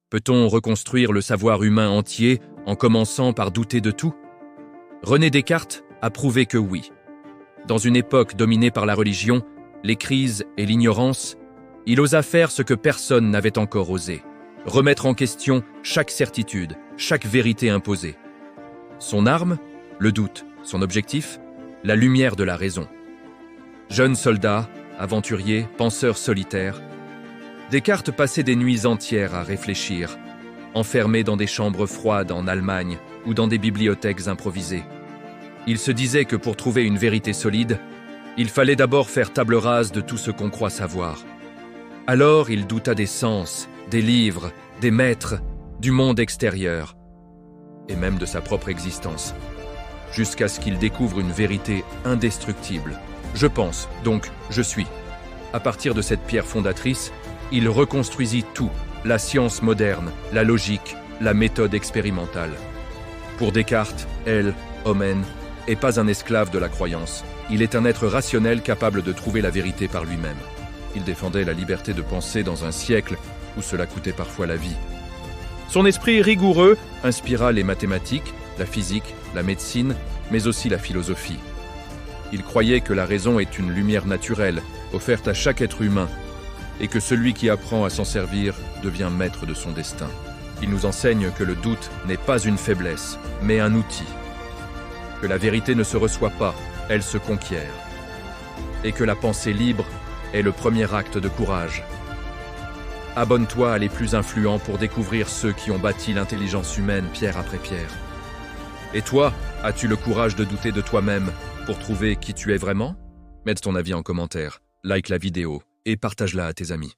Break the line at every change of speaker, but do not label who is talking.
Peut-on reconstruire le savoir humain entier en commençant par douter de tout? René Descartes a prouvé que oui. Dans une époque dominée par la religion, les crises et l'ignorance, il osa faire ce que personne n'avait encore osé, remettre en question chaque certitude, chaque vérité imposée. Son arme, le doute, son objectif, la lumière de la raison. Jeune soldat, aventurier, penseur solitaire, Descartes passait des nuits entières à réfléchir, enfermé dans des chambres froides en Allemagne ou dans des bibliothèques improvisées. Il se disait que pour trouver une vérité solide, il fallait d'abord faire table rase de tout ce qu'on croit savoir. Alors il douta des sens, des livres, des maîtres, du monde extérieur, et même de sa propre existence, jusqu'à ce qu'il découvre une vérité indestructible. Je pense, donc je suis. À partir de cette pierre fondatrice, il reconstruisit tout, la science moderne, la logique, la méthode expérimentale. Pour Descartes, homen, est pas un esclave de la croyance. Il est un être rationnel capable de trouver la vérité par lui-même. Il défendait la liberté de penser dans un siècle où cela coûtait parfois la vie. Son esprit rigoureux inspira les mathématiques, la physique, la médecine, mais aussi la philosophie. Il croyait que la raison est une lumière naturelle, offerte à chaque être humain, et que celui qui apprend à s'en servir devient maître de son destin. Il nous enseigne que le doute n'est pas une faiblesse, mais un outil. Que la vérité ne se reçoit pas, elle se conquiert. Et que la pensée libre est le premier acte de courage. Abonne-toi à les plus influents pour découvrir ceux qui ont bâti l'intelligence humaine pierre après pierre. Et toi, as-tu le courage de douter de toi-même pour trouver qui tu es vraiment? Mets ton avis en commentaire, like la vidéo et partage-la à tes amis.